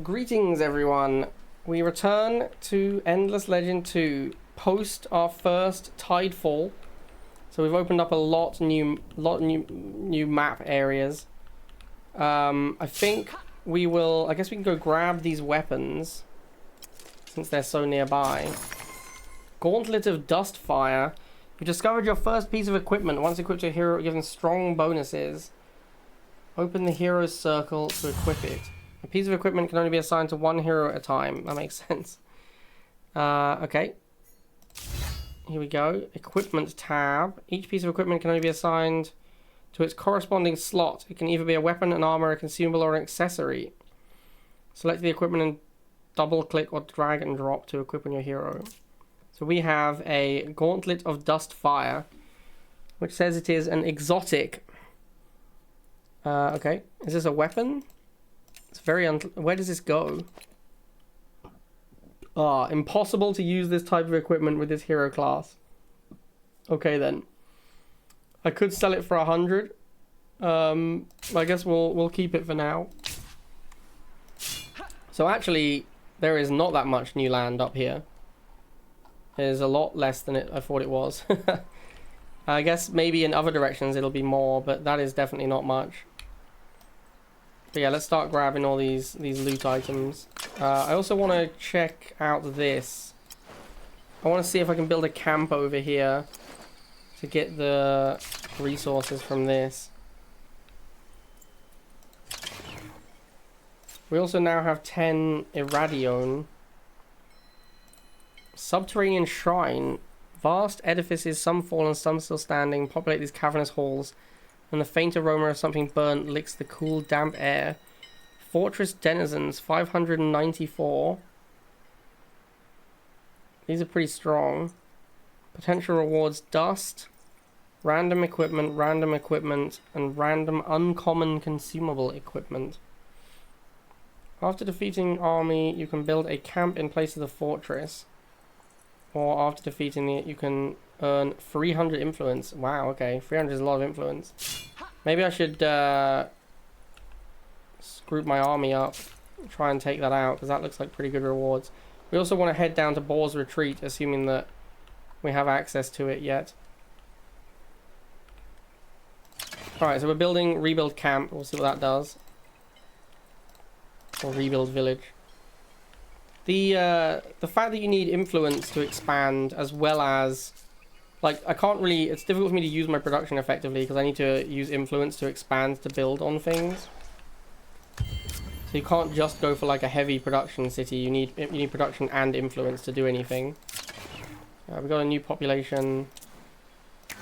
Greetings, everyone. We return to Endless Legend 2 post our first tidefall. So we've opened up a lot new map areas. I think we will. I guess we can go grab these weapons since they're so nearby. Gauntlet of Dustfire. You discovered your first piece of equipment. Once equipped, your hero given strong bonuses. Open the hero's circle to equip it. A piece of equipment can only be assigned to one hero at a time. That makes sense. Okay. Here we go. Equipment tab. Each piece of equipment can only be assigned to its corresponding slot. It can either be a weapon, an armor, a consumable, or an accessory. Select the equipment and double-click or drag and drop to equip on your hero. So we have a Gauntlet of Dustfire, which says it is an exotic. Okay. Is this a weapon? It's very where does this go? Impossible to use this type of equipment with this hero class. Okay then. I could sell it for 100. I guess we'll keep it for now. So actually, there is not that much new land up here. There's a lot less than I thought it was. I guess maybe in other directions it'll be more, but that is definitely not much. But yeah, let's start grabbing all these loot items. I also want to check out this. I want to see if I can build a camp over here to get the resources from this. We also now have 10 Irradion. Subterranean Shrine. Vast edifices, some fallen, some still standing, populate these cavernous halls. And the faint aroma of something burnt licks the cool, damp air. Fortress denizens, 594. These are pretty strong. Potential rewards, dust, random equipment, and random uncommon consumable equipment. After defeating army, you can build a camp in place of the fortress. Or after defeating it, you can earn 300 influence. Wow, okay. 300 is a lot of influence. Maybe I should group my army up. Try and take that out, because that looks like pretty good rewards. We also want to head down to Boar's Retreat, assuming that we have access to it yet. Alright, so we're building Rebuild Camp. We'll see what that does. Or Rebuild Village. The fact that you need influence to expand, as well as... Like, I can't really... It's difficult for me to use my production effectively, because I need to use influence to expand to build on things. So you can't just go for, like, a heavy production city. You need production and influence to do anything. We've got a new population. I'm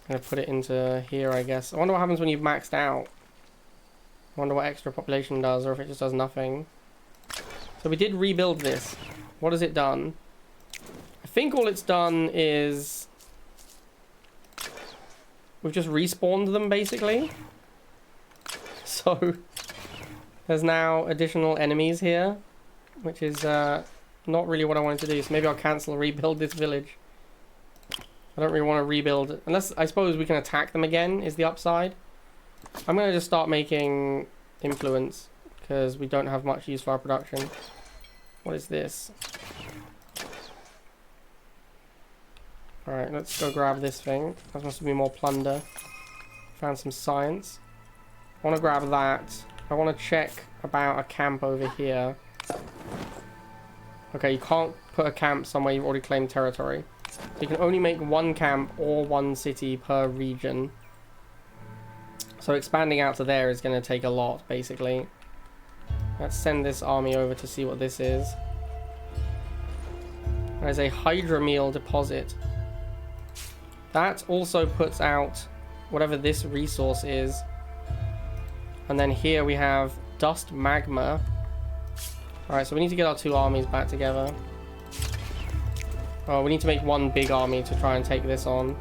going to put it into here, I guess. I wonder what happens when you've maxed out. I wonder what extra population does, or if it just does nothing. So we did rebuild this. What has it done? I think all it's done is... We've just respawned them, basically. So... There's now additional enemies here. Which is not really what I wanted to do. So maybe I'll cancel and rebuild this village. I don't really want to rebuild... Unless, I suppose we can attack them again, is the upside. I'm going to just start making influence. Because we don't have much use for our production. What is this? Alright, let's go grab this thing. That must be more plunder. Found some science. I want to grab that. I want to check about a camp over here. Okay, you can't put a camp somewhere you've already claimed territory. So you can only make one camp or one city per region. So expanding out to there is going to take a lot, basically. Let's send this army over to see what this is. There's a hydromeal deposit. That also puts out whatever this resource is. And then here we have dust magma. Alright, so we need to get our two armies back together. Oh, we need to make one big army to try and take this on.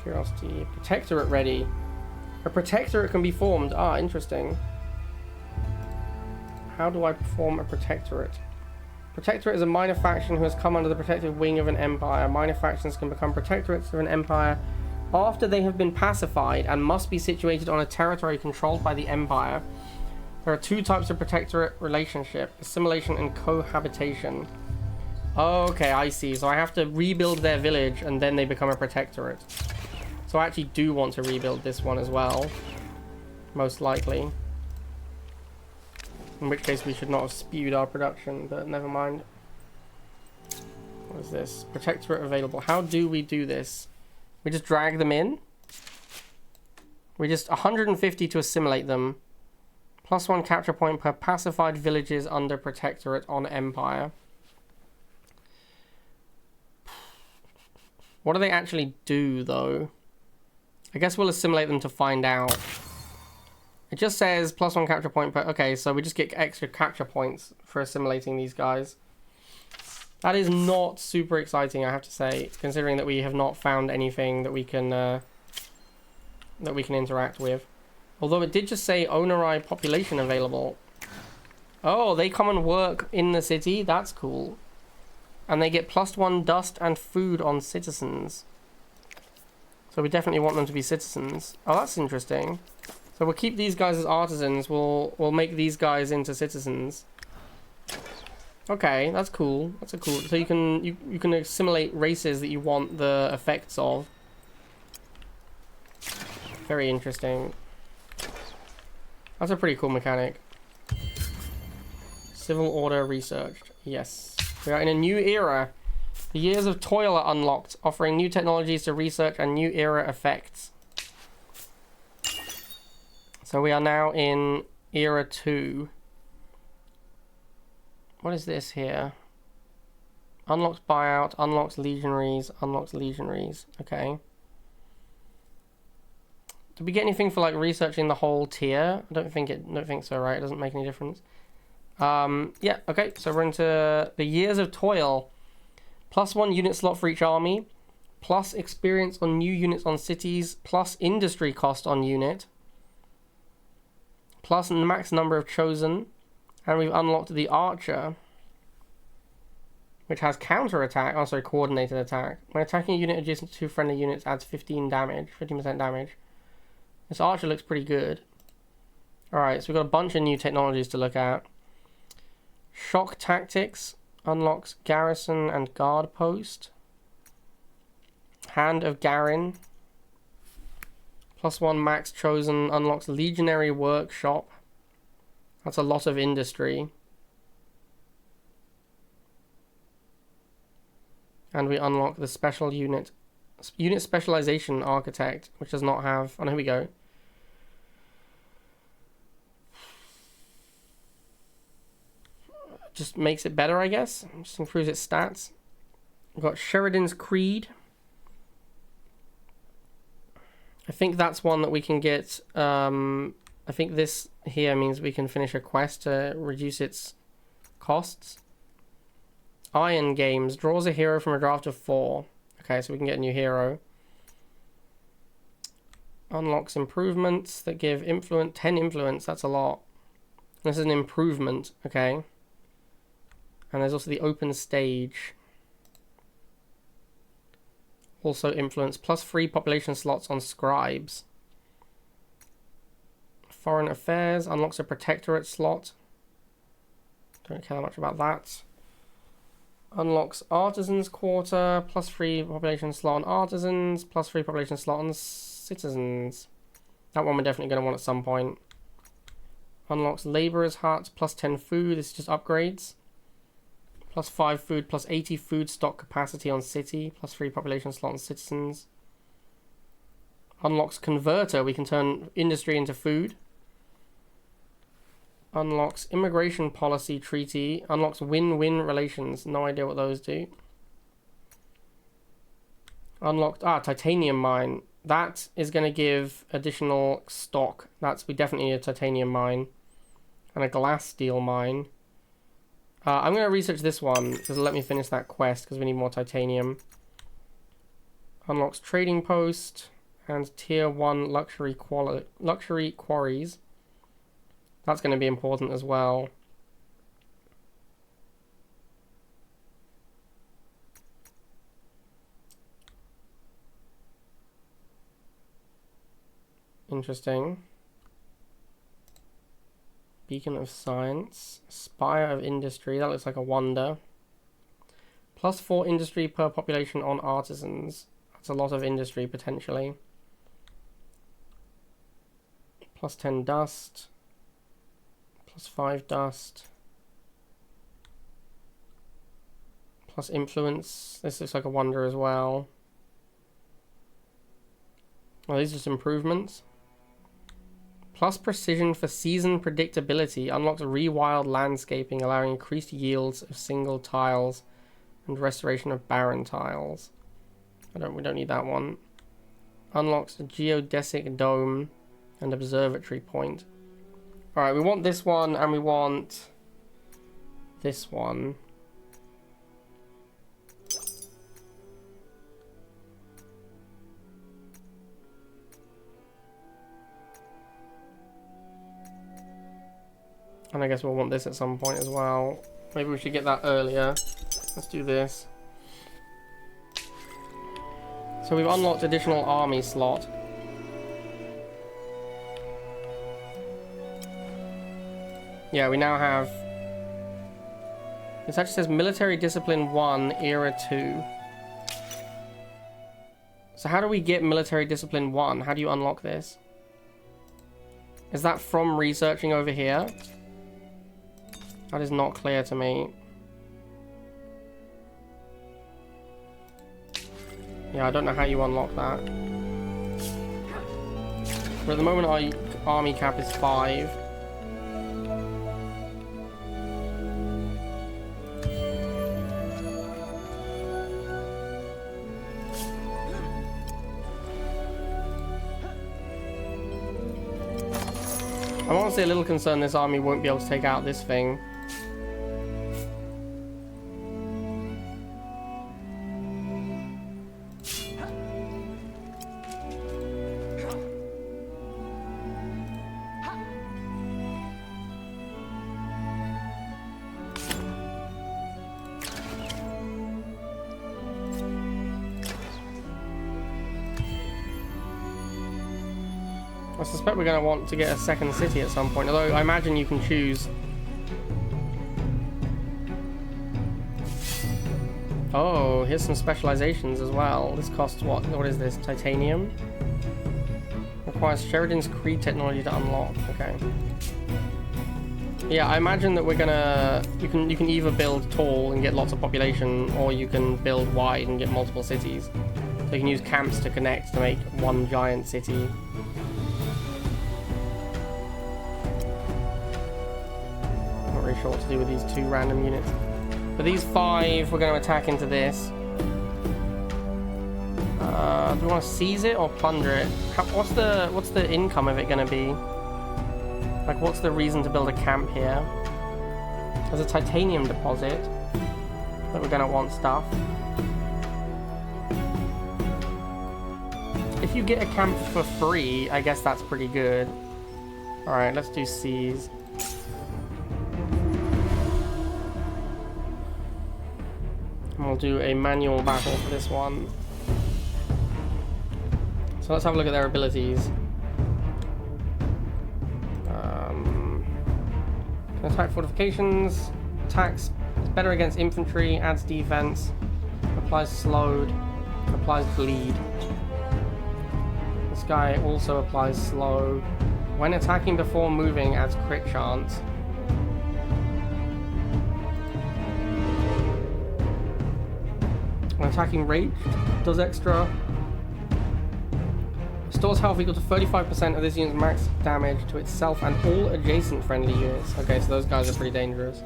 Curiosity. Protectorate ready. A protectorate can be formed. Ah, interesting. How do I perform a protectorate? Protectorate is a minor faction who has come under the protective wing of an empire. Minor factions can become protectorates of an empire after they have been pacified and must be situated on a territory controlled by the empire. There are 2 types of protectorate relationship: assimilation and cohabitation. Okay, I see. So I have to rebuild their village and then they become a protectorate. So I actually do want to rebuild this one as well. Most likely. In which case we should not have spewed our production, but never mind. What is this? Protectorate available. How do we do this? We just drag them in. We just 150 to assimilate them. +1 capture point per pacified villages under protectorate on Empire. What do they actually do, though? I guess we'll assimilate them to find out. It just says +1 capture point per... Okay, so we just get extra capture points for assimilating these guys. That is not super exciting, I have to say, considering that we have not found anything that we can interact with. Although it did just say Onerai population available. Oh, they come and work in the city? That's cool. And they get +1 dust and food on citizens. So we definitely want them to be citizens. Oh, that's interesting. So we'll keep these guys as artisans. We'll make these guys into citizens. Okay, that's cool. That's a cool. So you can assimilate races that you want the effects of. Very interesting. That's a pretty cool mechanic. Civil order researched. Yes. We are in a new era. The years of toil are unlocked, offering new technologies to research and new era effects. So we are now in era 2. What is this here? Unlocks buyout, unlocks legionaries, unlocks legionaries. Okay. Did we get anything for like researching the whole tier? I don't think so, right? It doesn't make any difference. Yeah, okay, so we're into the years of toil. +1 unit slot for each army, plus experience on new units on cities, plus industry cost on unit, plus max number of chosen, and we've unlocked the archer, which has counter attack, also coordinated attack. When attacking a unit adjacent to 2 friendly units, adds 15% damage. This archer looks pretty good. Alright, so we've got a bunch of new technologies to look at. Shock tactics unlocks garrison and guard post. Hand of Garin. +1 max chosen unlocks legionary workshop. That's a lot of industry. And we unlock the special unit specialization architect, which does not have... Oh, no, here we go. Just makes it better, I guess. Just improves its stats. We've got Sheridan's Creed. I think that's one that we can get. I think this here means we can finish a quest to reduce its costs. Iron Games draws a hero from a draft of 4. Okay, so we can get a new hero. Unlocks improvements that give 10 influence. That's a lot. This is an improvement. Okay. And there's also the open stage. Also influence +3 population slots on scribes. Foreign affairs unlocks a protectorate slot. Don't care much about that. Unlocks artisans quarter, +3 population slot on artisans, +3 population slot on citizens. That one we're definitely going to want at some point. Unlocks laborer's hut, +10 food. This is just upgrades. +5 food, +80 food stock capacity on city, +3 population slot on citizens. Unlocks converter. We can turn industry into food. Unlocks immigration policy treaty. Unlocks win-win relations. No idea what those do. Unlocked titanium mine. That is going to give additional stock. We definitely need a titanium mine. And a glass steel mine. I'm going to research this one because it'll let me finish that quest because we need more titanium. Unlocks trading post and tier 1 luxury quarries. That's going to be important as well. Interesting. Beacon of Science. Spire of Industry. That looks like a wonder. +4 industry per population on artisans. That's a lot of industry, potentially. +10 dust. +5 dust. Plus influence. This looks like a wonder as well. Oh, these are just improvements. Plus precision for season predictability. Unlocks rewild landscaping, allowing increased yields of single tiles and restoration of barren tiles. We don't need that one. Unlocks a geodesic dome and observatory point. Alright, we want this one and we want this one. And I guess we'll want this at some point as well. Maybe we should get that earlier. Let's do this. So we've unlocked additional army slot. Yeah, we now have... This actually says Military Discipline 1, Era 2. So how do we get Military Discipline 1? How do you unlock this? Is that from researching over here? That is not clear to me. Yeah, I don't know how you unlock that. But at the moment our army cap is 5. I'm honestly a little concerned this army won't be able to take out this thing. I suspect we're going to want to get a second city at some point, although I imagine you can choose. Oh, here's some specializations as well. This costs what? What is this? Titanium? Requires Sheridan's Creed technology to unlock. Okay. Yeah, I imagine that we're gonna... You can either build tall and get lots of population, or you can build wide and get multiple cities. So you can use camps to connect to make one giant city. Sure what to do with these 2 random units, but these 5 we're going to attack into this. Do we want to seize it or plunder it? What's the income of it going to be? Like, what's the reason to build a camp here? There's a titanium deposit that we're going to want stuff. If you get a camp for free, I guess that's pretty good. All right, let's do seize. We'll do a manual battle for this one. So let's have a look at their abilities. Attack fortifications. Attacks better against infantry. Adds defense. Applies slowed. Applies bleed. This guy also applies slow. When attacking before moving, adds crit chance. When attacking ranged, does extra. Restores health equal to 35% of this unit's max damage to itself and all adjacent friendly units. Okay, so those guys are pretty dangerous.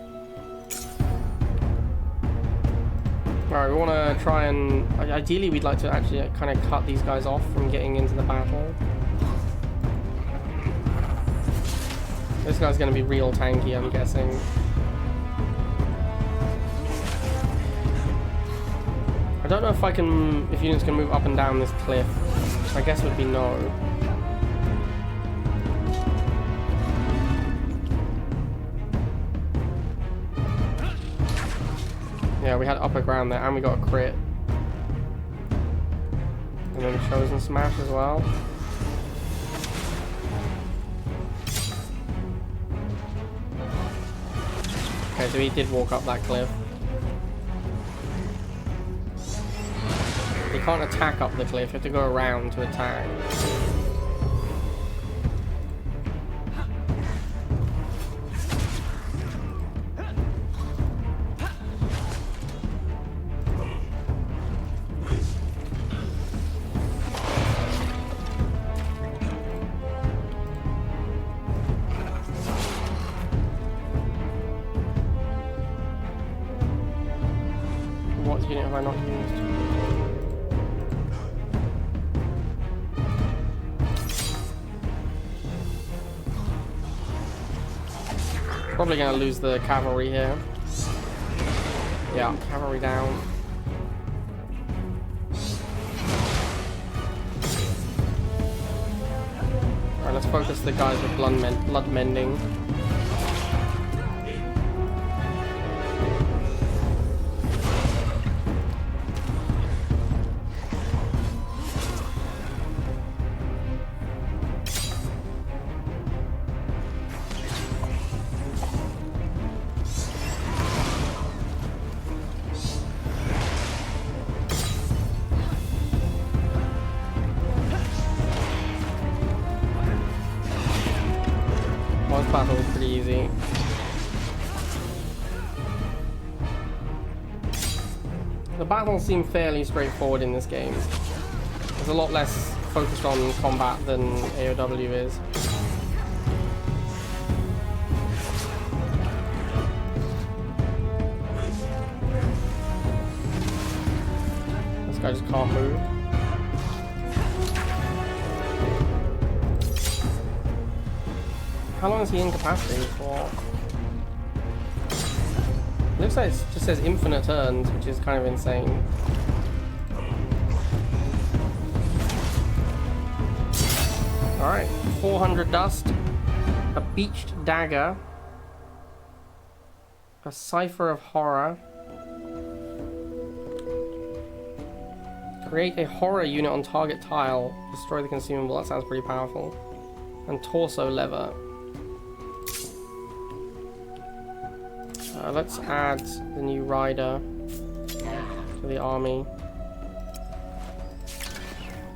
Alright, we want to try and... Ideally, we'd like to actually kind of cut these guys off from getting into the battle. This guy's going to be real tanky, I'm guessing. I don't know if units can move up and down this cliff. My guess would be no. Yeah, we had upper ground there, and we got a crit. And then chosen smash as well. Okay, so he did walk up that cliff. You can't attack up the cliff, you have to go around to attack. What unit have I not used? Probably gonna lose the cavalry here. Yeah, cavalry down. Alright, let's focus the guys with blood mending. Battle was pretty easy. The battles seem fairly straightforward in this game. There's a lot less focused on combat than AOW is. This guy just can't move. How long is he incapacitated for? It looks like it just says infinite turns, which is kind of insane. Alright, 400 dust, a beached dagger, a cipher of horror, create a horror unit on target tile, destroy the consumable, that sounds pretty powerful, and torso lever. Let's add the new rider to the army.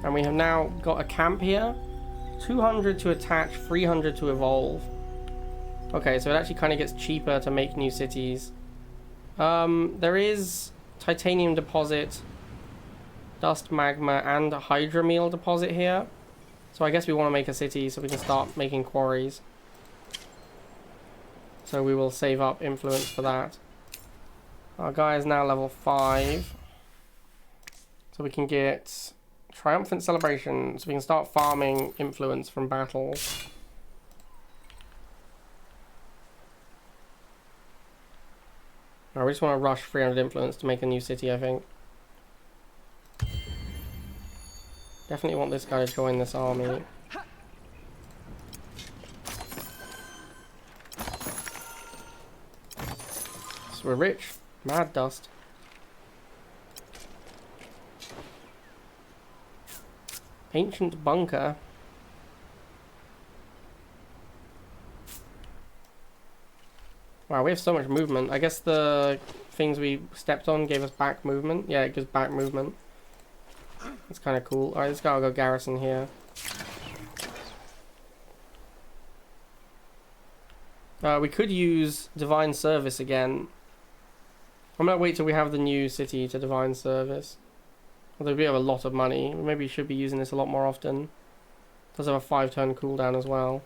And we have now got a camp here. 200 to attach, 300 to evolve. Okay, so it actually kind of gets cheaper to make new cities. There is titanium deposit, dust magma, and a hydromeal deposit here. So I guess we want to make a city so we can start making quarries. So we will save up influence for that. Our guy is now level 5. So we can get triumphant celebration. So we can start farming influence from battles. Alright, we just want to rush 300 influence to make a new city, I think. Definitely want this guy to join this army. We're rich. Mad dust. Ancient bunker. Wow, we have so much movement. I guess the things we stepped on gave us back movement. Yeah, it gives back movement. That's kind of cool. Alright, this guy will go garrison here. We could use divine service again. I'm gonna wait till we have the new city to divine service. Although we have a lot of money. Maybe we should be using this a lot more often. It does have a 5-turn cooldown as well.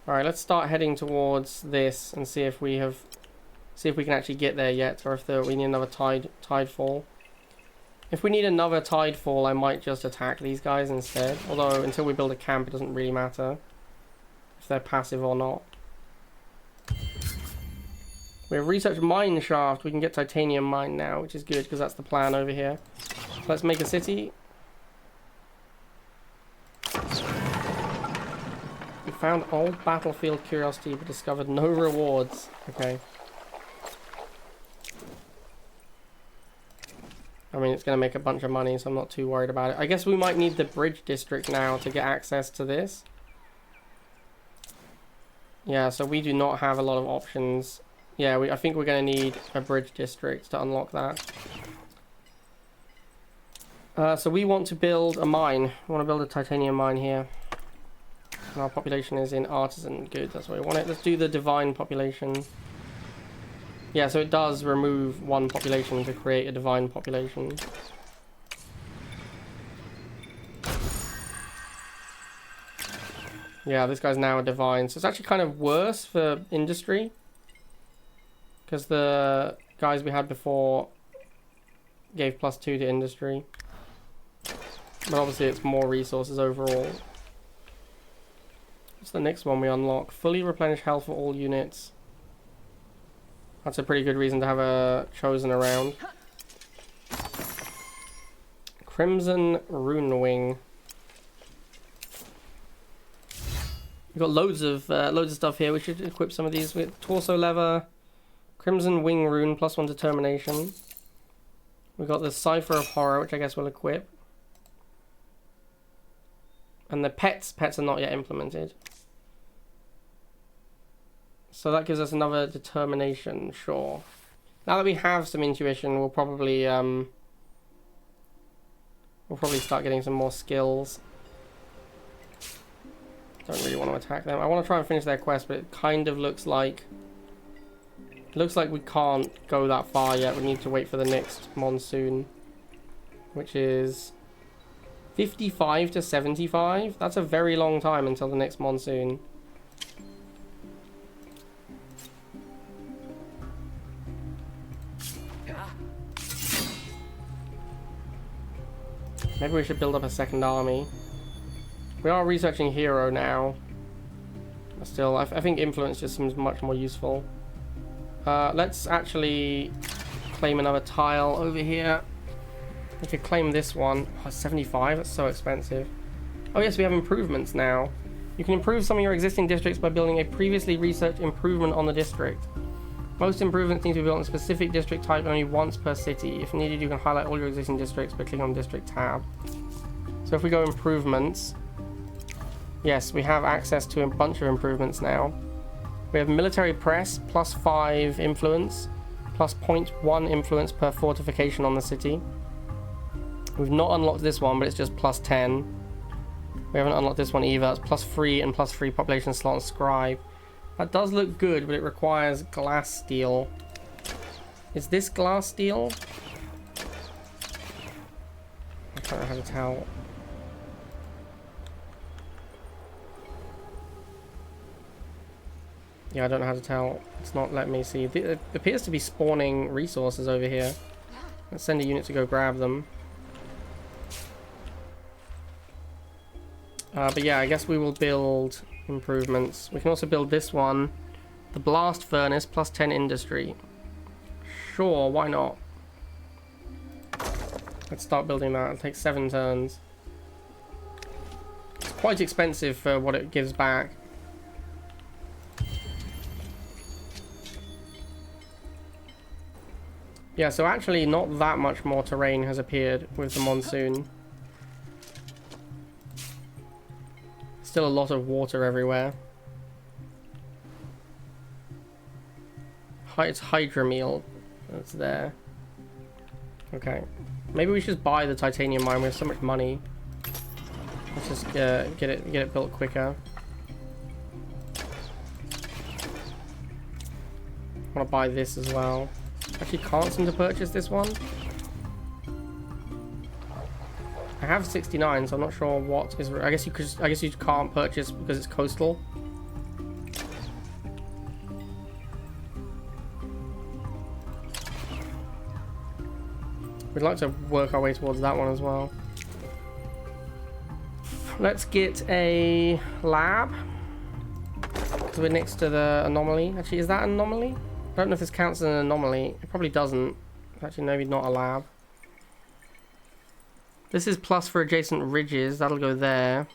Alright, let's start heading towards this and see if we can actually get there yet, or if we need another tidefall. If we need another tidefall, I might just attack these guys instead. Although, until we build a camp, it doesn't really matter if they're passive or not. We have research mine shaft. We can get titanium mine now, which is good because that's the plan over here. So let's make a city. We found old battlefield curiosity but discovered no rewards. Okay. I mean, it's going to make a bunch of money, so I'm not too worried about it. I guess we might need the bridge district now to get access to this. Yeah, so we do not have a lot of options. Yeah, I think we're going to need a bridge district to unlock that. So we want to build a mine. We want to build a titanium mine here. And our population is in artisan. Good, that's what we want it. Let's do the divine population. Yeah, so it does remove one population to create a divine population. Yeah, this guy's now a divine. So it's actually kind of worse for industry. Because the guys we had before gave +2 to industry. But obviously it's more resources overall. What's the next one we unlock? Fully replenish health for all units. That's a pretty good reason to have a chosen around. Crimson Rune Wing. We've got loads of stuff here. We should equip some of these with torso lever, Crimson Wing Rune, +1 determination. We've got the Cipher of Horror, which I guess we'll equip. And the pets are not yet implemented. So that gives us another determination, sure. Now that we have some intuition, we'll probably start getting some more skills. Don't really want to attack them. I want to try and finish their quest, but it kind of looks like we can't go that far yet. We need to wait for the next monsoon, which is 55 to 75. That's a very long time until the next monsoon. Maybe we should build up a second army. We are researching hero now. But still, I think influence just seems much more useful. Let's actually claim another tile over here. We could claim this one. Oh, 75, that's so expensive. Oh yes, we have improvements now. You can improve some of your existing districts by building a previously researched improvement on the district. Most improvements need to be built in a specific district type only once per city. If needed, you can highlight all your existing districts by clicking on District tab. So if we go improvements, yes, we have access to a bunch of improvements now. We have military press, +5 influence, +0.1 influence per fortification on the city. We've not unlocked this one, but it's just +10. We haven't unlocked this one either. It's +3 and +3 population slot and scribe. That does look good, but it requires glass steel. Is this glass steel? I don't know how to tell. Yeah, I don't know how to tell. It's not letting me see. It appears to be spawning resources over here. Let's send a unit to go grab them. But yeah, I guess we will build improvements. We can also build this one. The blast furnace, +10 industry. Sure, why not? Let's start building that. It'll take 7 turns. It's quite expensive for what it gives back. Yeah, so actually not that much more terrain has appeared with the monsoon. Still a lot of water everywhere. It's hydromeal that's there. Okay. Maybe we should just buy the titanium mine. We have so much money. Let's just get it built quicker. I want to buy this as well. Actually can't seem to purchase this one. I have 69, so I'm not sure what is. I guess you can't purchase because it's coastal. We'd like to work our way towards that one as well. Let's get a lab because we're next to the anomaly. Actually, is that an anomaly? I don't know if this counts as an anomaly. It probably doesn't. Actually, maybe not a lab. This is plus for adjacent ridges. That'll go there.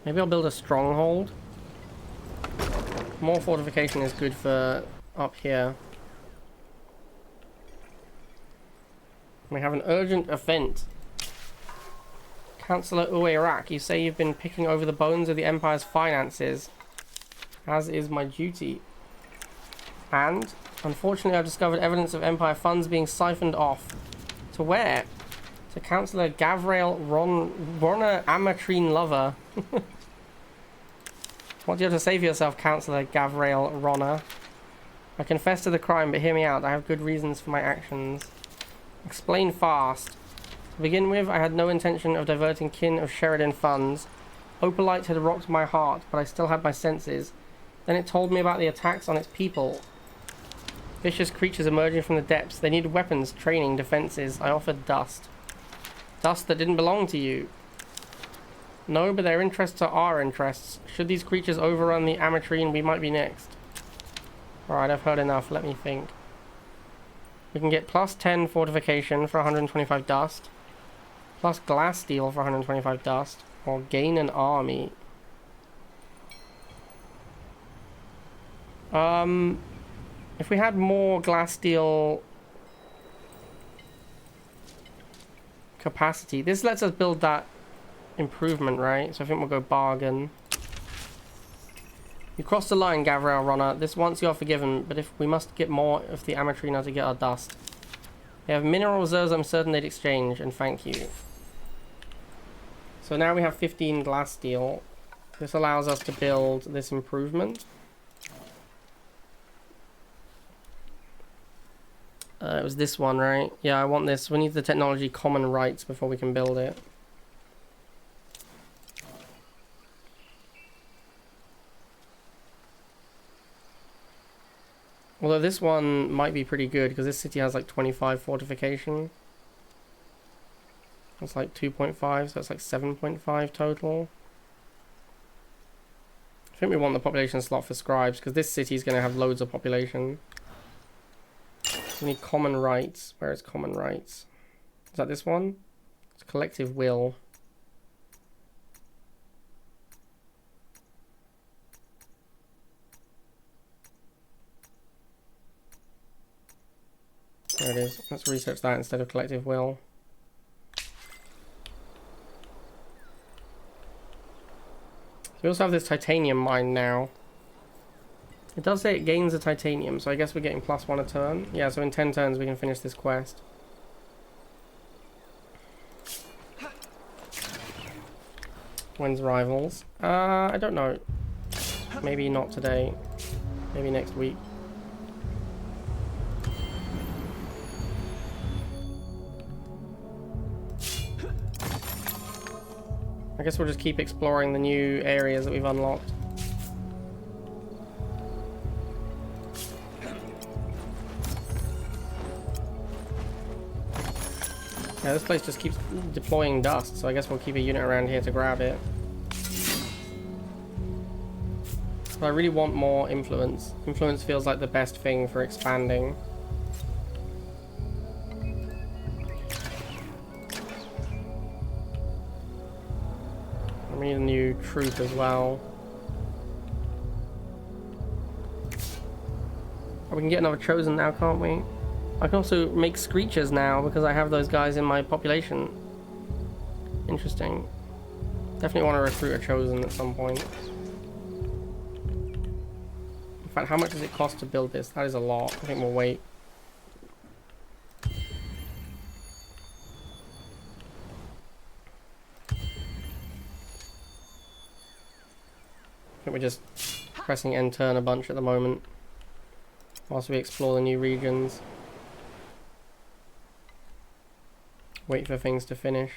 Maybe I'll build a stronghold. More fortification is good for up here. We have an urgent event. Councillor Uwe, you say you've been picking over the bones of the Empire's finances, as is my duty. And, unfortunately, I've discovered evidence of Empire funds being siphoned off. To where? To Councillor Gavrael Ronna Amatrine Lover. What do you have to say for yourself, Councillor Gavrael Ronna? I confess to the crime, but hear me out. I have good reasons for my actions. Explain fast. To begin with, I had no intention of diverting kin of Sheridan funds. Opalite had rocked my heart, but I still had my senses. Then it told me about the attacks on its people. Vicious creatures emerging from the depths. They needed weapons, training, defenses. I offered dust. Dust that didn't belong to you. No, but their interests are our interests. Should these creatures overrun the Amatrine, we might be next. Alright, I've heard enough. Let me think. We can get plus 10 fortification for 125 dust. Plus glass steel for 125 dust. Or gain an army. If we had more glass steel capacity, this lets us build that improvement, right? So I think we'll go bargain. You crossed the line, Gavrael Ronna. This once you're forgiven, but if we must get more of the Amatrina to get our dust. They have mineral reserves I'm certain they'd exchange, and thank you. So now we have 15 glass steel. This allows us to build this improvement. It was this one, right? Yeah, I want this. We need the technology common rights before we can build it. Although this one might be pretty good because this city has like 25 fortification. It's like 2.5, so it's like 7.5 total. I think we want the population slot for scribes because this city is going to have loads of population. So we need common rights. Where is common rights? Is that this one? It's collective will. There it is. Let's research that instead of collective will. So we also have this titanium mine now. It does say it gains a titanium, so I guess we're getting +1 a turn. Yeah, so in 10 turns we can finish this quest. When's rivals? I don't know. Maybe not today. Maybe next week. I guess we'll just keep exploring the new areas that we've unlocked. Yeah, this place just keeps deploying dust, so I guess we'll keep a unit around here to grab it. But I really want more influence. Influence feels like the best thing for expanding. We need a new troop as well. Oh, we can get another chosen now, can't we? I can also make screechers now because I have those guys in my population. Interesting. Definitely want to recruit a chosen at some point. In fact, how much does it cost to build this? That is a lot. I think we'll wait. I think we're just pressing end turn a bunch at the moment whilst we explore the new regions. Wait for things to finish.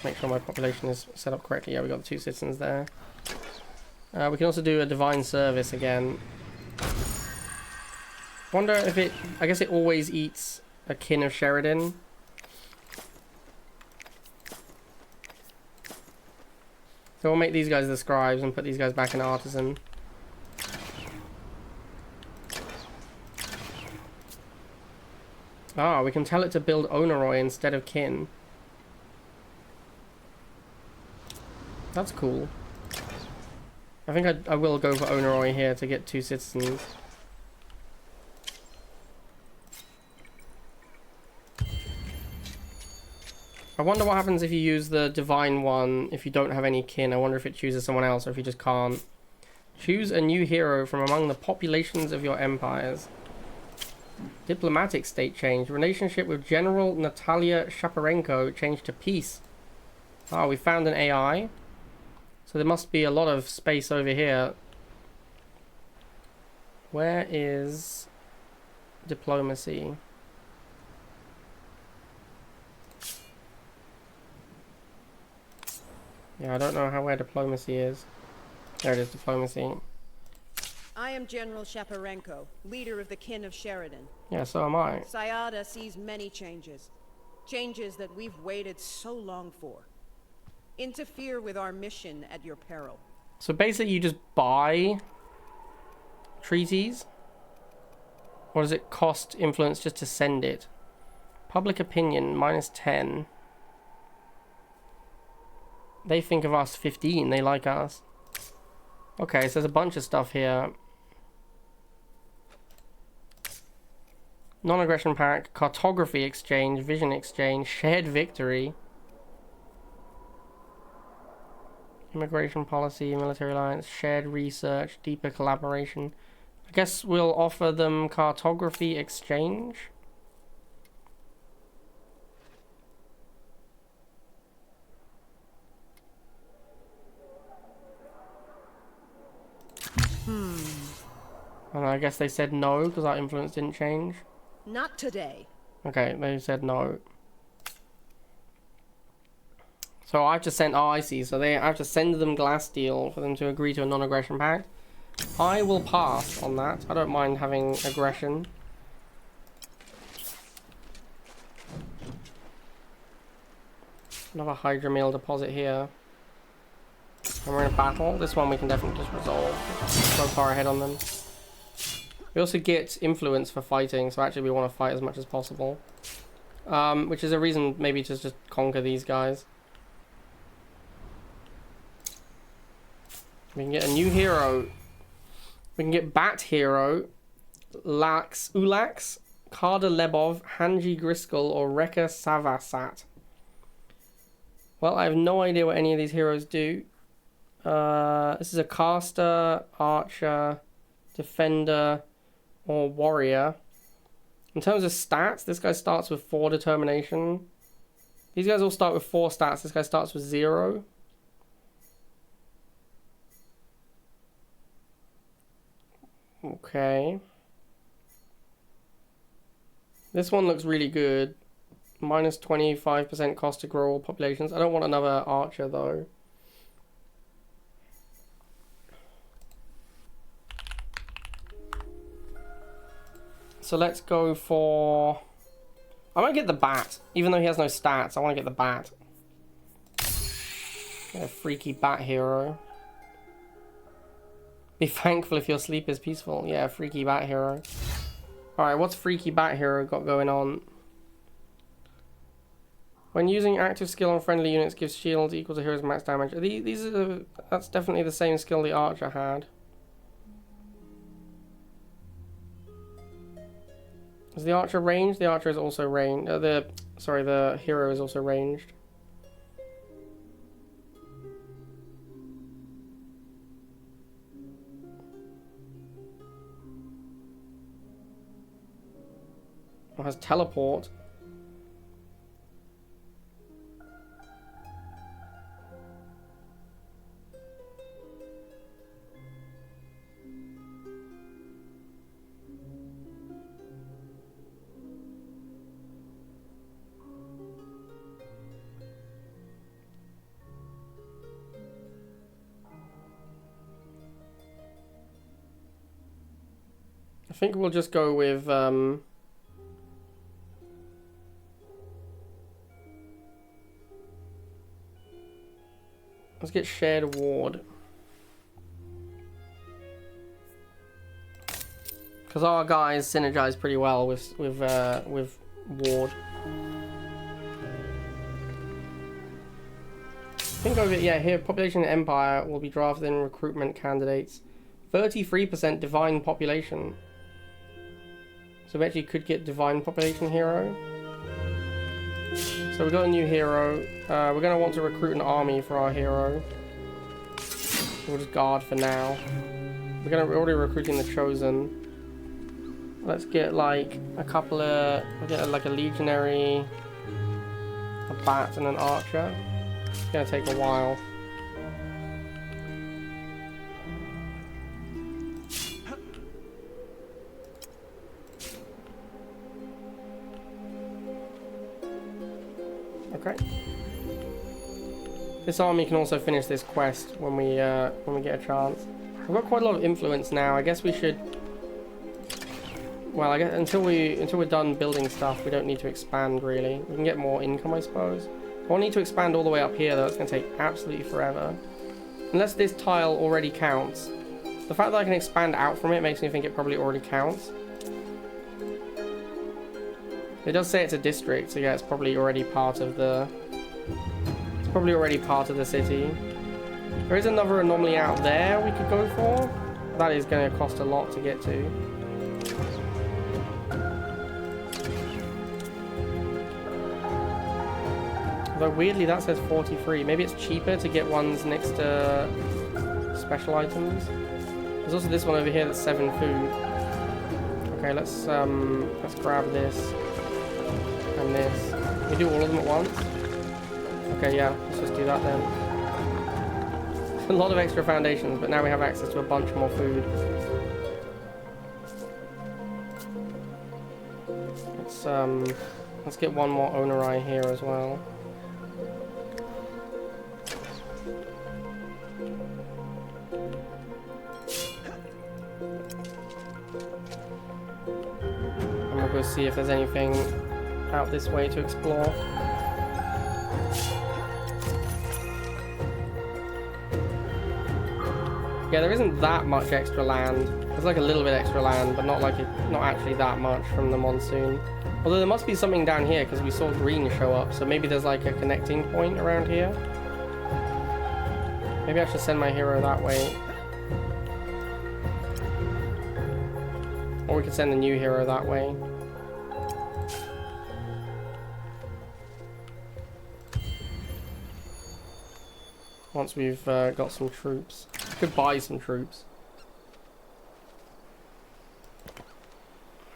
Make sure my population is set up correctly. Yeah, we got the 2 citizens there. We can also do a divine service again. Wonder if it... I guess it always eats a kin of Sheridan. So we'll make these guys the scribes and put these guys back in artisan. Ah, we can tell it to build Onoroi instead of kin. That's cool. I think I will go for Onoroi here to get 2 citizens. I wonder what happens if you use the divine one if you don't have any kin. I wonder if it chooses someone else or if you just can't. Choose a new hero from among the populations of your empires. Diplomatic state change. Relationship with General Natalia Shaparenko changed to peace. Oh, we found an AI. So there must be a lot of space over here. Where is diplomacy? Yeah, I don't know where diplomacy is. There it is, diplomacy. I am General Shaparenko, leader of the kin of Sheridan. Yeah, so am I. Sayada sees many changes. Changes that we've waited so long for. Interfere with our mission at your peril. So basically you just buy treaties? Or does it cost influence just to send it? Public opinion, -10. They think of us 15, they like us. Okay, so there's a bunch of stuff here. Non-aggression pact, cartography exchange, vision exchange, shared victory. Immigration policy, military alliance, shared research, deeper collaboration. I guess we'll offer them cartography exchange. And I guess they said no because our influence didn't change. Not today. Okay, they said no. So I have to send... Oh, I see. So I have to send them Glasssteel for them to agree to a non-aggression pact. I will pass on that. I don't mind having aggression. Another Hydra meal deposit here. And we're in a battle. This one we can definitely just resolve. So far ahead on them. We also get influence for fighting, so actually we want to fight as much as possible. Which is a reason maybe to just conquer these guys. We can get a new hero. We can get Bat Hero, Ulax, Karda Lebov, Hanji Griskel, or Rekka Savasat. Well, I have no idea what any of these heroes do. This is a caster, archer, defender, or warrior. In terms of stats, this guy starts with 4 determination. These guys all start with 4 stats. This guy starts with 0. Okay. This one looks really good. Minus 25% cost to grow all populations. I don't want another archer though. So let's go for... I want to get the bat. Even though he has no stats, I want to get the bat. Get a freaky bat hero. Be thankful if your sleep is peaceful. Yeah, freaky bat hero. Alright, what's freaky bat hero got going on? When using active skill on friendly units, gives shields equal to hero's max damage. That's definitely the same skill the archer had. Is the archer ranged? The archer is also ranged. The hero is also ranged. It has teleport. I think we'll just go with let's get shared ward. Because our guys synergize pretty well with ward. I think over yeah here, population in Empire will be drafted in recruitment candidates. 33% divine population. So we actually could get divine population hero. So we got a new hero. We're going to want to recruit an army for our hero. We'll just guard for now. We're already recruiting the chosen. Let's get like a couple of, we'll get like a legionary, a bat and an archer. It's going to take a while. Okay. This army can also finish this quest when we get a chance. We've got quite a lot of influence now. I guess we should. Well, I guess until we're done building stuff, we don't need to expand really. We can get more income, I suppose. We'll need to expand all the way up here though. It's going to take absolutely forever. Unless this tile already counts. The fact that I can expand out from it makes me think it probably already counts. It does say it's a district, so yeah, it's probably already part of the. It's probably already part of the city. There is another anomaly out there we could go for. That is going to cost a lot to get to. Although weirdly that says 43. Maybe it's cheaper to get ones next to special items. There's also this one over here that's 7 food. Okay, let's grab this. And this. Can we do all of them at once? Okay, yeah, let's just do that then. A lot of extra foundations, but now we have access to a bunch more food. Let's get one more owner here as well. And we'll go see if there's anything out this way to explore. Yeah, there isn't that much extra land. There's like a little bit extra land, but not actually that much from the monsoon. Although there must be something down here because we saw green show up, so maybe there's like a connecting point around here. Maybe I should send my hero that way. Or we could send the new hero that way. Once we've got some troops. Could buy some troops.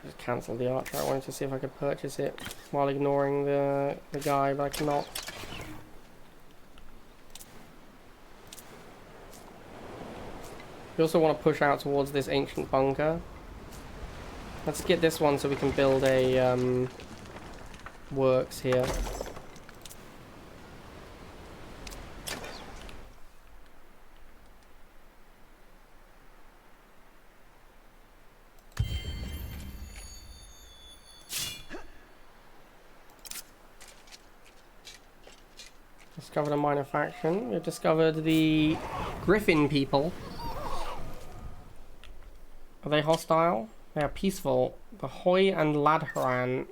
Just cancel the archer. I wanted to see if I could purchase it while ignoring the guy, but I cannot. We also want to push out towards this ancient bunker. Let's get this one so we can build a works here. Discovered a minor faction. We've discovered the Griffin people. Are they hostile? They are peaceful. The Hoy and Ladharan.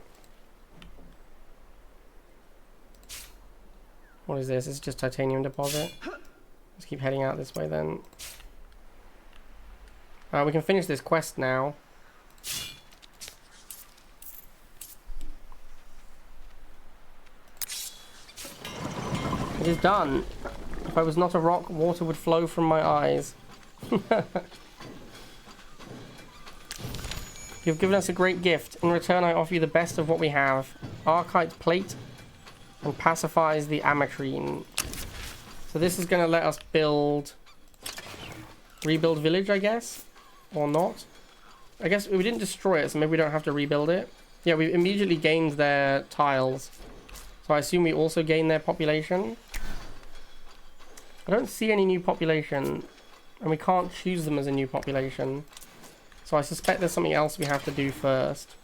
What is this? It's just titanium deposit. Let's keep heading out this way then. We can finish this quest now. It is done. If I was not a rock, water would flow from my eyes. You've given us a great gift. In return, I offer you the best of what we have. Archite plate and pacifies the Amatrine. So this is going to let us rebuild village, I guess? Or not? I guess we didn't destroy it, so maybe we don't have to rebuild it. Yeah, we immediately gained their tiles. So I assume we also gain their population. I don't see any new population, and we can't choose them as a new population. So I suspect there's something else we have to do first.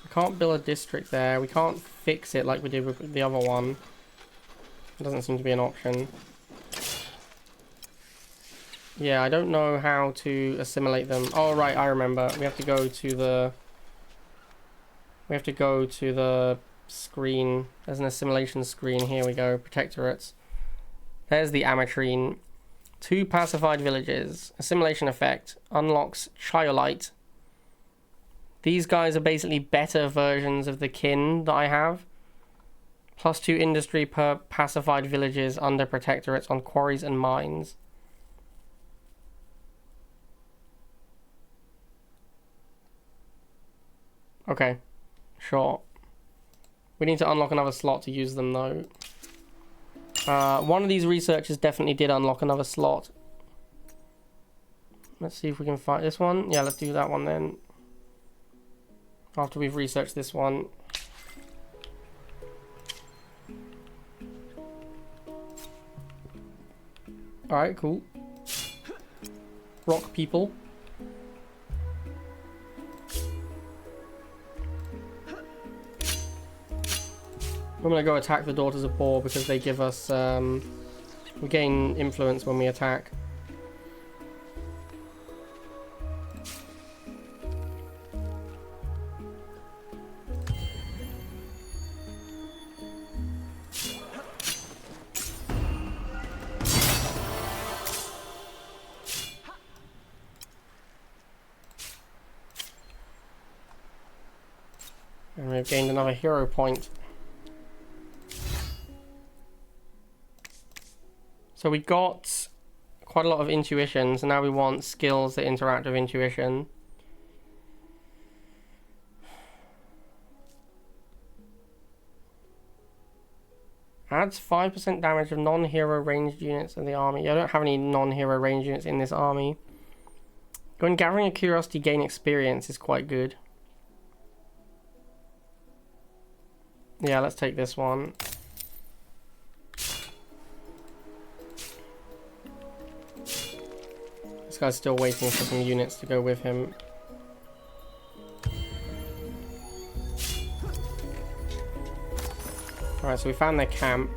We can't build a district there. We can't fix it like we did with the other one. It doesn't seem to be an option. Yeah, I don't know how to assimilate them. Oh, right, I remember. We have to go to the screen. There's an assimilation screen. Here we go. Protectorates. There's the Ametrine. 2 pacified villages. Assimilation effect. Unlocks Chiolite. These guys are basically better versions of the kin that I have. +2 industry per pacified villages under protectorates on quarries and mines. Okay, sure. We need to unlock another slot to use them though. One of these researchers definitely did unlock another slot. Let's see if we can find this one. Yeah, let's do that one then. After we've researched this one. Alright, cool. Rock people. I'm gonna go attack the Daughters of Boar because they give us, we gain influence when we attack. And we've gained another hero point. So we got quite a lot of intuition, so now we want skills that interact with intuition. Adds 5% damage of non-hero ranged units in the army. Yeah, I don't have any non-hero ranged units in this army. When gathering a curiosity, gain experience is quite good. Yeah, let's take this one. This guy's still waiting for some units to go with him. Alright, so we found their camp.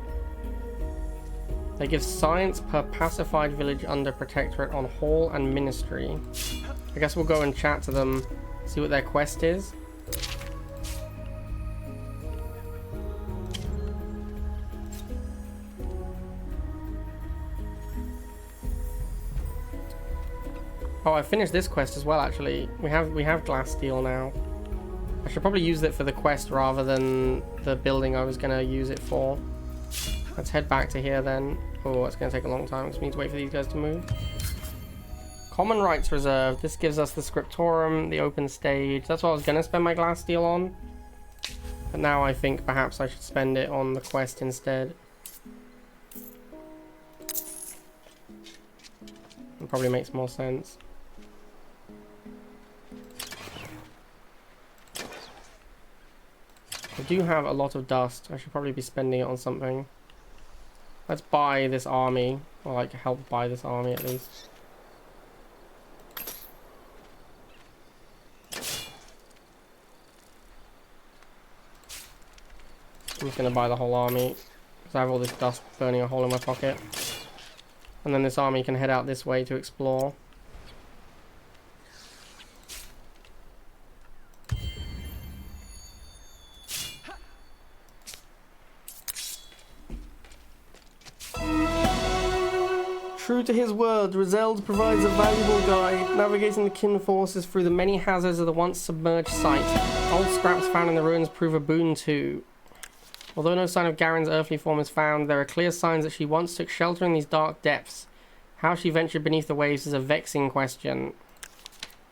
They give science per pacified village under protectorate on hall and ministry. I guess we'll go and chat to them, see what their quest is. Oh, I finished this quest as well, actually. We have glass steel now. I should probably use it for the quest rather than the building I was going to use it for. Let's head back to here then. Oh, it's going to take a long time because we need to wait for these guys to move. Common Rights Reserve. This gives us the Scriptorum, the open stage. That's what I was going to spend my glass steel on. But now I think perhaps I should spend it on the quest instead. It probably makes more sense. I do have a lot of dust. I should probably be spending it on something. Let's buy this army. Or like help buy this army at least. I'm just going to buy the whole army. Because I have all this dust burning a hole in my pocket. And then this army can head out this way to explore. True to his word, Rizeld provides a valuable guide, navigating the kin forces through the many hazards of the once submerged site. Old scraps found in the ruins prove a boon too. Although no sign of Garen's earthly form is found, there are clear signs that she once took shelter in these dark depths. How she ventured beneath the waves is a vexing question.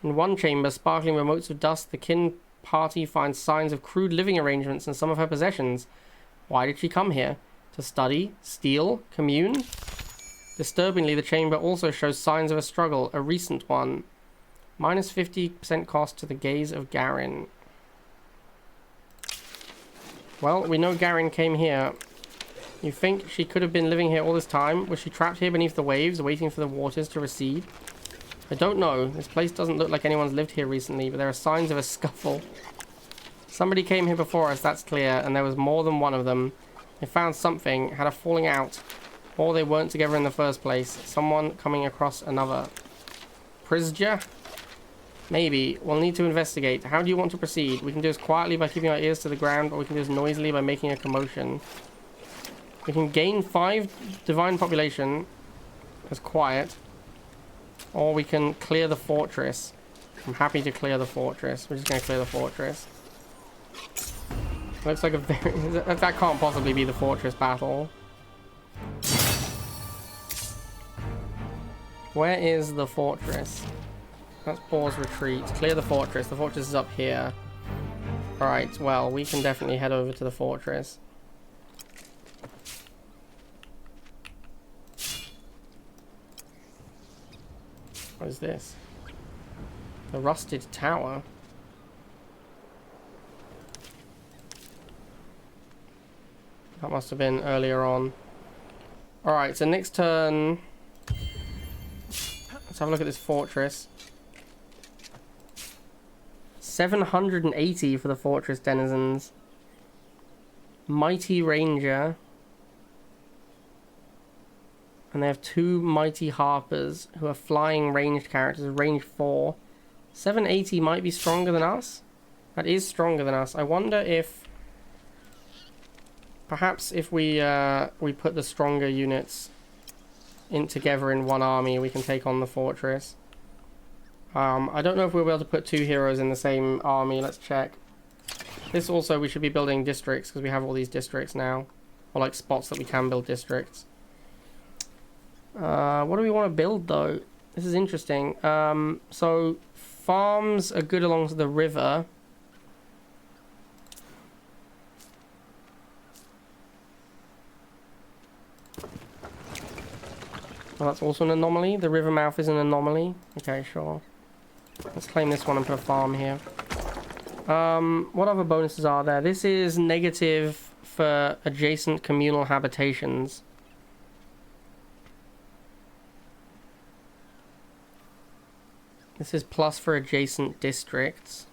In one chamber, sparkling with motes of dust, the kin party finds signs of crude living arrangements in some of her possessions. Why did she come here? To study? Steal? Commune? Disturbingly, the chamber also shows signs of a struggle, a recent one. Minus 50% cost to the gaze of Garen. Well, we know Garen came here. You think she could have been living here all this time? Was she trapped here beneath the waves, waiting for the waters to recede? I don't know. This place doesn't look like anyone's lived here recently, but there are signs of a scuffle. Somebody came here before us, that's clear, and there was more than one of them. They found something, had a falling out. Or they weren't together in the first place. Someone coming across another. Prisja? Maybe. We'll need to investigate. How do you want to proceed? We can do this quietly by keeping our ears to the ground, or we can do this noisily by making a commotion. We can gain 5 divine population as quiet, or we can clear the fortress. I'm happy to clear the fortress. We're just going to clear the fortress. Looks like a very... that can't possibly be the fortress battle. Where is the fortress? Let's pause retreat. Clear the fortress. The fortress is up here. Alright, well, we can definitely head over to the fortress. What is this? The rusted tower. That must have been earlier on. Alright, so next turn... Let's have a look at this fortress. 780 for the fortress denizens. Mighty Ranger. And they have 2 Mighty Harpers who are flying ranged characters, range 4. 780 might be stronger than us. That is stronger than us. I wonder if... Perhaps if we put the stronger units together in one army, we can take on the fortress. I don't know if we'll be able to put 2 heroes in the same army. Let's check. This also, we should be building districts because we have all these districts now. Or like spots that we can build districts. What do we want to build though? This is interesting. So farms are good along the river. Well, that's also an anomaly. The river mouth is an anomaly. Okay, sure. Let's claim this one and put a farm here. What other bonuses are there? This is negative for adjacent communal habitations. This is plus for adjacent districts.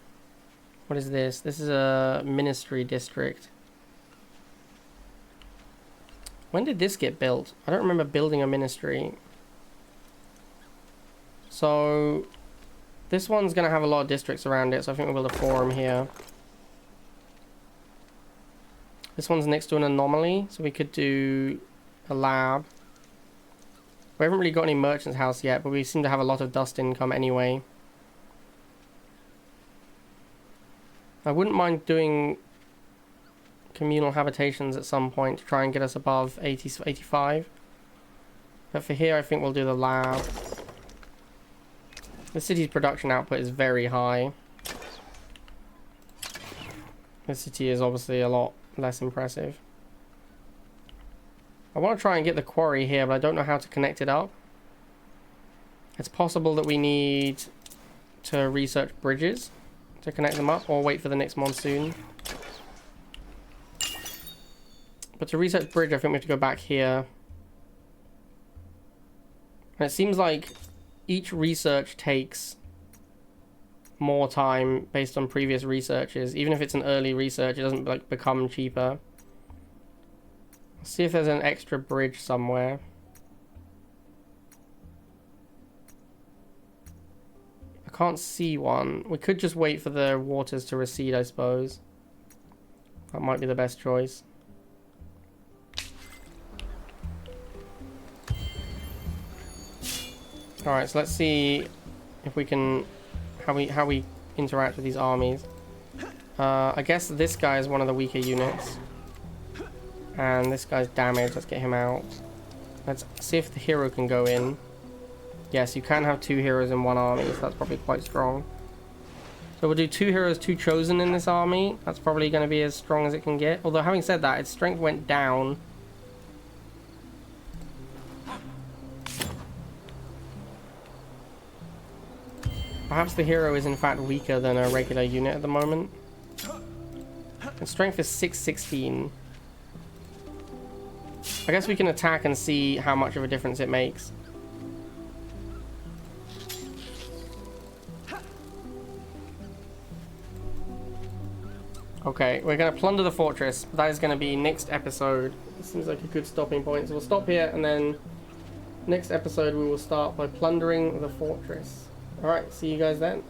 What is this? This is a ministry district. When did this get built? I don't remember building a ministry. So this one's going to have a lot of districts around it, so I think we'll build a forum here. This one's next to an anomaly, so we could do a lab. We haven't really got any merchant's house yet, but we seem to have a lot of dust income anyway. I wouldn't mind doing communal habitations at some point to try and get us above 85. But for here, I think we'll do the lab. The city's production output is very high. The city is obviously a lot less impressive. I want to try and get the quarry here, but I don't know how to connect it up. It's possible that we need to research bridges to connect them up, or wait for the next monsoon. But to research bridge, I think we have to go back here. And it seems like each research takes more time based on previous researches. Even if it's an early research, it doesn't like become cheaper. Let's see if there's an extra bridge somewhere. I can't see one. We could just wait for the waters to recede, I suppose. That might be the best choice. Alright, so let's see if we can... how we interact with these armies. I guess this guy is one of the weaker units. And this guy's damaged. Let's get him out. Let's see if the hero can go in. Yes, you can have 2 heroes in one army, so that's probably quite strong. So we'll do 2 heroes, 2 chosen in this army. That's probably going to be as strong as it can get. Although having said that, its strength went down. Perhaps the hero is in fact weaker than a regular unit at the moment. Its strength is 616. I guess we can attack and see how much of a difference it makes. Okay, we're going to plunder the fortress. That is going to be next episode. It seems like a good stopping point. So we'll stop here, and then next episode we will start by plundering the fortress. Alright, see you guys then.